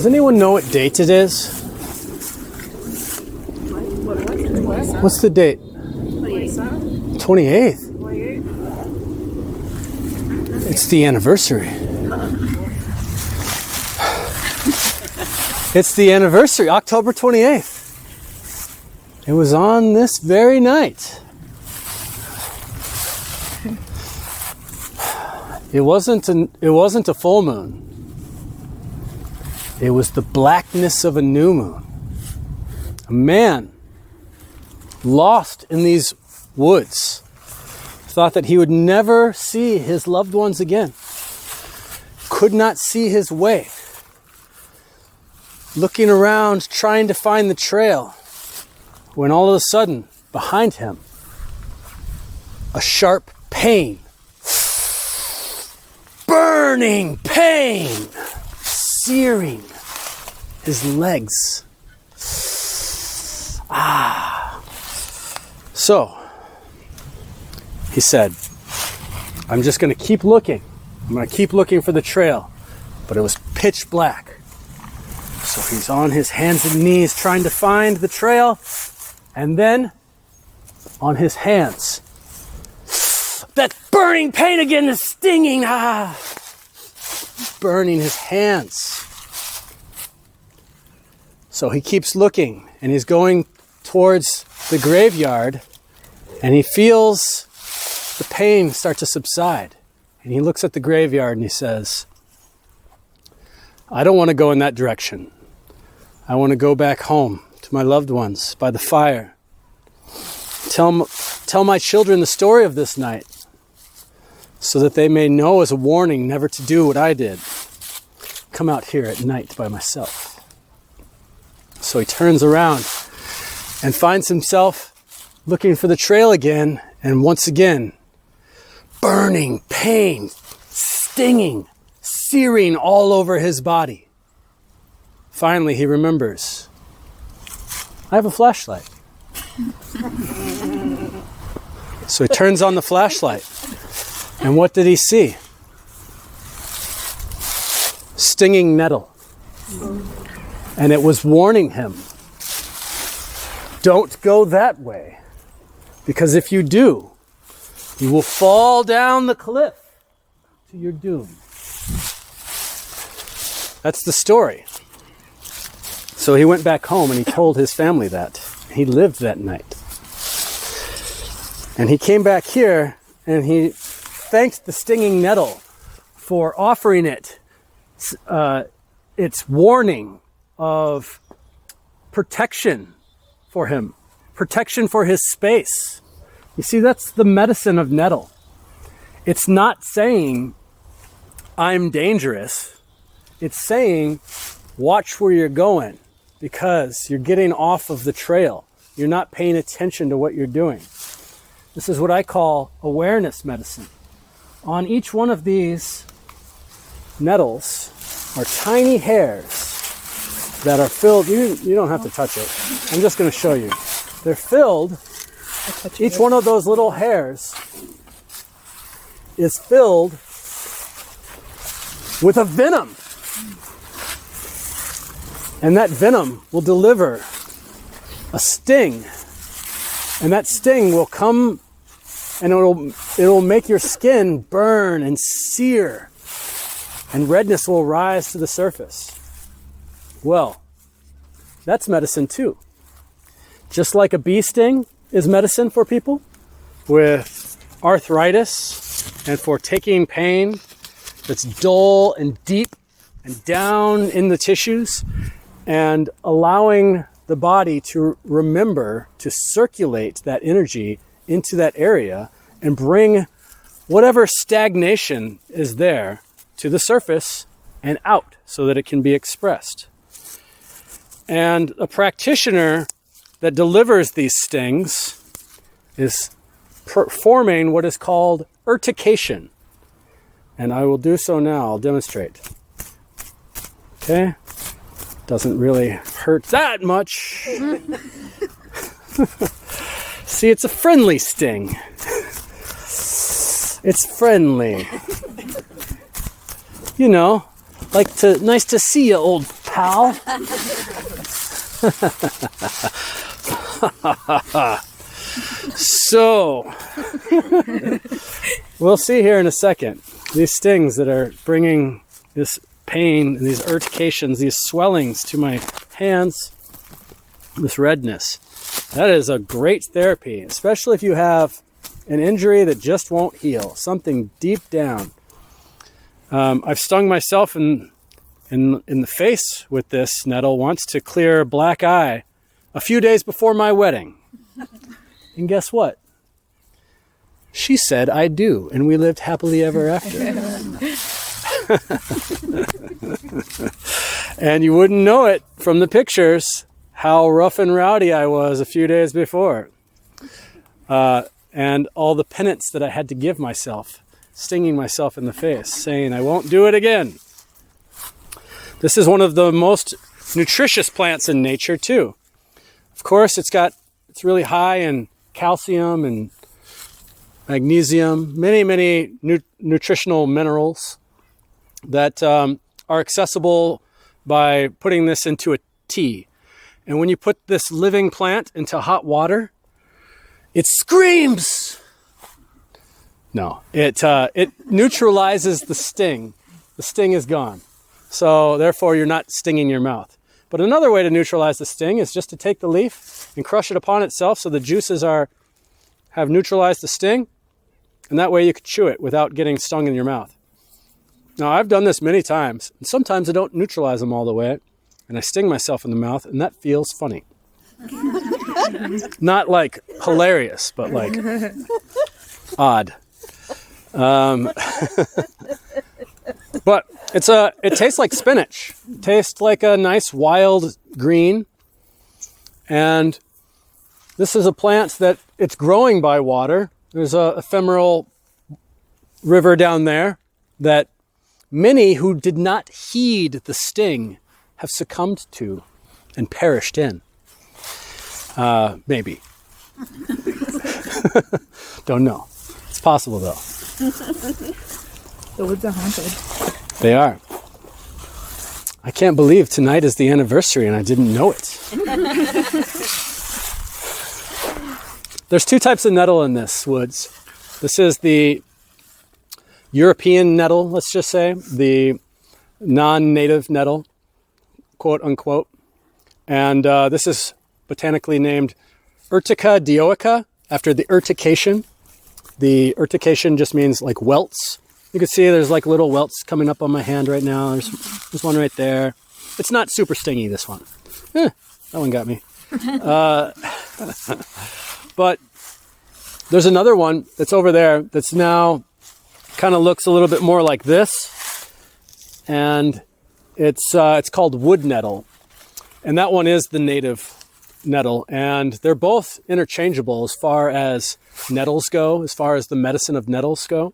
Does anyone know what date it is? What's the date? 28th. It's the anniversary. It's the anniversary, October 28th. It was on this very night. It wasn't a full moon. It was the blackness of a new moon. A man lost in these woods thought that he would never see his loved ones again. Could not see his way. Looking around, trying to find the trail, when all of a sudden, behind him, a sharp pain, burning pain, searing his legs. So, he said, I'm just going to keep looking. I'm going to keep looking for the trail. But it was pitch black. So he's on his hands and knees trying to find the trail. And then, on his hands, that burning pain again is stinging. Burning his hands. So he keeps looking, and he's going towards the graveyard, and he feels the pain start to subside. And he looks at the graveyard and he says, I don't want to go in that direction. I want to go back home to my loved ones by the fire. Tell my children the story of this night so that they may know as a warning never to do what I did. Come out here at night by myself. So he turns around and finds himself looking for the trail again, and once again, burning pain, stinging, searing all over his body. Finally, he remembers, I have a flashlight. So he turns on the flashlight, and what did he see? Stinging nettle. And it was warning him, don't go that way, because if you do, you will fall down the cliff to your doom. That's the story. So he went back home and he told his family that. He lived that night. And he came back here and he thanked the stinging nettle for offering it its warning of protection for him, protection for his space. You see, that's the medicine of nettle. It's not saying, I'm dangerous. It's saying, watch where you're going, because you're getting off of the trail. You're not paying attention to what you're doing. This is what I call awareness medicine. On each one of these nettles are tiny hairs that are filled. You don't have to touch it. I'm just going to show you. They're filled. Each one of those little hairs is filled with a venom. And that venom will deliver a sting. And that sting will come and it'll make your skin burn and sear. And redness will rise to the surface. Well, that's medicine too. Just like a bee sting is medicine for people with arthritis and for taking pain that's dull and deep and down in the tissues and allowing the body to remember to circulate that energy into that area and bring whatever stagnation is there to the surface and out so that it can be expressed. And a practitioner that delivers these stings is performing what is called urtication. And I will do so now. I'll demonstrate. Okay? Doesn't really hurt that much. See, it's a friendly sting. It's friendly. You know, nice to see you, old pal. So, we'll see here in a second. These stings that are bringing this pain, these urtications, these swellings to my hands, this redness. That is a great therapy, especially if you have an injury that just won't heal, something deep down. I've stung myself in the face with this nettle once to clear a black eye a few days before my wedding. And guess what? She said I do, and we lived happily ever after. And you wouldn't know it from the pictures how rough and rowdy I was a few days before. And all the penance that I had to give myself, stinging myself in the face, saying I won't do it again. This is one of the most nutritious plants in nature too. Of course, it's really high in calcium and magnesium, many nutritional minerals that are accessible by putting this into a tea. And when you put this living plant into hot water, it screams. No, it neutralizes the sting. The sting is gone. So therefore, you're not stinging your mouth. But another way to neutralize the sting is just to take the leaf and crush it upon itself so the juices have neutralized the sting. And that way you could chew it without getting stung in your mouth. Now, I've done this many times. And sometimes I don't neutralize them all the way. And I sting myself in the mouth, and that feels funny. Not like hilarious, but like odd. But it tastes like spinach. It tastes like a nice wild green. And this is a plant that it's growing by water. There's a ephemeral river down there that many who did not heed the sting have succumbed to and perished in. Maybe. Don't know. It's possible though. The woods are haunted. They are. I can't believe tonight is the anniversary and I didn't know it. There's two types of nettle in this woods. This is the European nettle, let's just say, the non-native nettle, quote unquote. And this is botanically named Urtica dioica, after the urtication. The urtication just means like welts. You can see there's like little welts coming up on my hand right now. There's one right there. It's not super stingy, this one. That one got me. But there's another one that's over there that's now kind of looks a little bit more like this. And it's called wood nettle. And that one is the native nettle. And they're both interchangeable as far as nettles go, as far as the medicine of nettles go.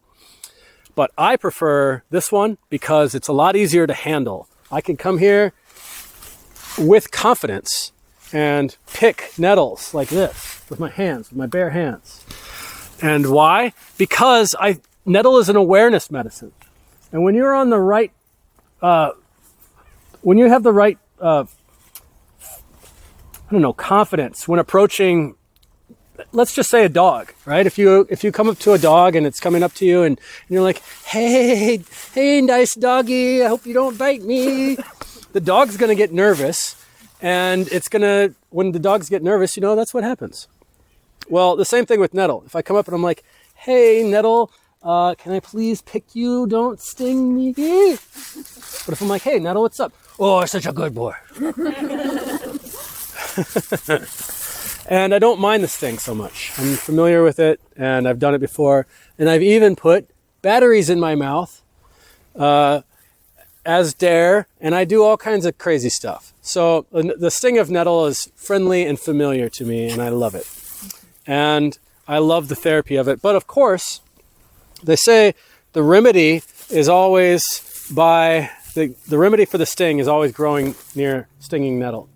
But I prefer this one because it's a lot easier to handle. I can come here with confidence and pick nettles like this with my hands, with my bare hands. And why? Because nettle is an awareness medicine. And when you're on the right, when you have the right, confidence when approaching, let's just say a dog, right? If you come up to a dog and it's coming up to you and you're like, hey, nice doggy, I hope you don't bite me. The dog's going to get nervous, and when the dogs get nervous, that's what happens. Well, the same thing with nettle. If I come up and I'm like, hey, nettle, can I please pick you? Don't sting me. But if I'm like, hey, nettle, what's up? Oh, such a good boy. And I don't mind the sting so much. I'm familiar with it, and I've done it before. And I've even put batteries in my mouth as dare, and I do all kinds of crazy stuff. So the sting of nettle is friendly and familiar to me, and I love it. And I love the therapy of it. But of course, they say the remedy is always the remedy for the sting is always growing near stinging nettle.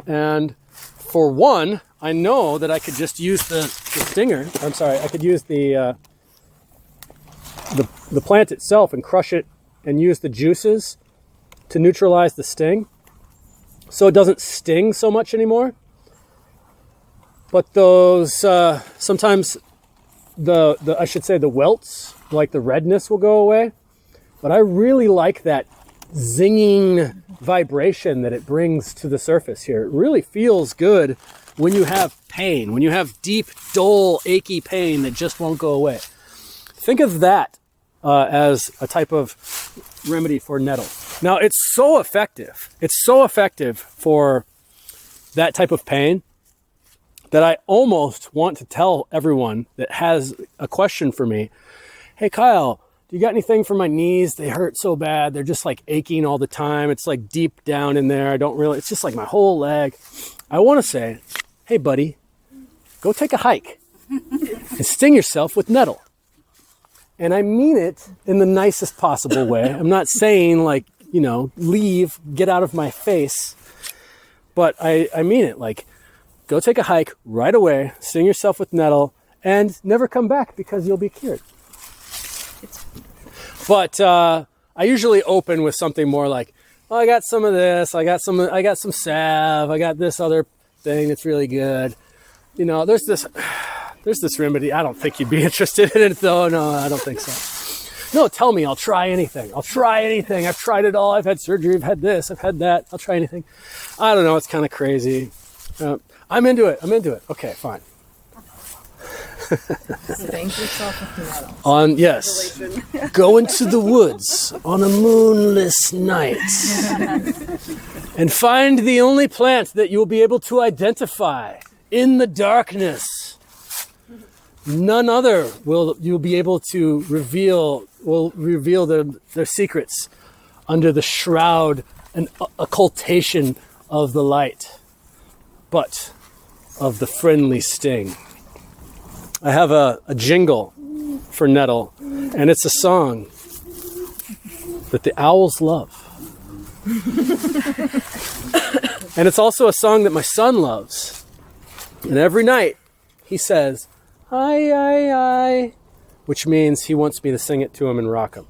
And for one, I know that I could just use the stinger. I could use the plant itself and crush it and use the juices to neutralize the sting. so it doesn't sting so much anymore. But those, sometimes I should say the welts, like the redness will go away. But I really like that zinging vibration that it brings to the surface here. It really feels good when you have pain, when you have deep, dull, achy pain that just won't go away. Think of that as a type of remedy for nettle. Now, it's so effective. It's so effective for that type of pain that I almost want to tell everyone that has a question for me, hey, Kyle, do you got anything for my knees? They hurt so bad. They're just like aching all the time. It's like deep down in there. It's just like my whole leg. I want to say, hey, buddy, go take a hike and sting yourself with nettle. And I mean it in the nicest possible way. I'm not saying like, leave, get out of my face. But I mean it, like, go take a hike right away, sting yourself with nettle, and never come back because you'll be cured. But I usually open with something more like, oh, I got some of this, I got some salve, I got this other thing that's really good. There's this remedy. I don't think you'd be interested in it though. No, I don't think so. No, tell me, I'll try anything. I've tried it all. I've had surgery, I've had this, I've had that. I'll try anything. I don't know, it's kind of crazy. I'm into it. Okay, fine. Spank yourself with nettle. Yes. Go into the woods on a moonless night and find the only plant that you'll be able to identify in the darkness. None other you'll be able to reveal their secrets under the shroud and occultation of the light, but of the friendly sting. I have a jingle for nettle, and it's a song that the owls love. And it's also a song that my son loves. And every night he says, "Aye, aye, aye," which means he wants me to sing it to him and rock him.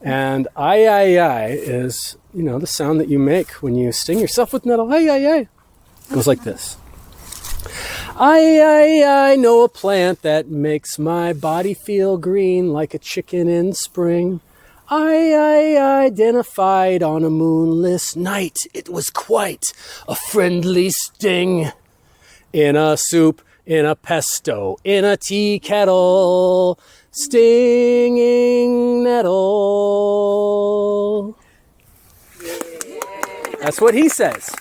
And aye, aye, aye is, the sound that you make when you sting yourself with nettle. Aye, aye, aye. It goes like this. I know a plant that makes my body feel green like a chicken in spring. I identified on a moonless night. It was quite a friendly sting. In a soup, in a pesto, in a tea kettle, stinging nettle. That's what he says.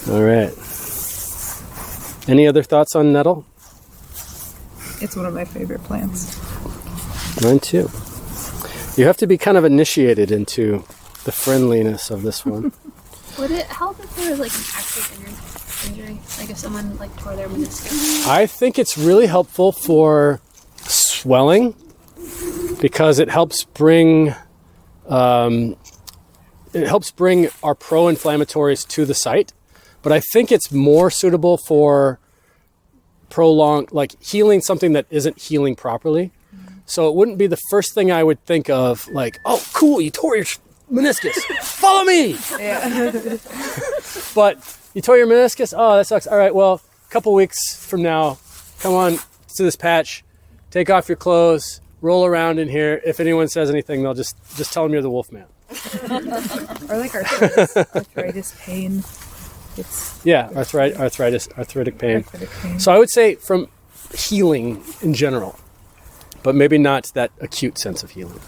All right. Any other thoughts on nettle? It's one of my favorite plants. Mine too. You have to be kind of initiated into the friendliness of this one. Would it help if there was like an actual injury? Like if someone tore their meniscus? I think it's really helpful for swelling because it helps bring our pro-inflammatories to the site. But I think it's more suitable for prolonged, healing something that isn't healing properly. So it wouldn't be the first thing I would think of, oh, cool, you tore your meniscus. Follow me. Yeah. But you tore your meniscus? Oh, that sucks. All right, well, a couple weeks from now, come on to this patch, take off your clothes, roll around in here. If anyone says anything, they'll just tell them you're the wolf man. Or arthritis pain. Arthritic pain. So I would say from healing in general, but maybe not that acute sense of healing.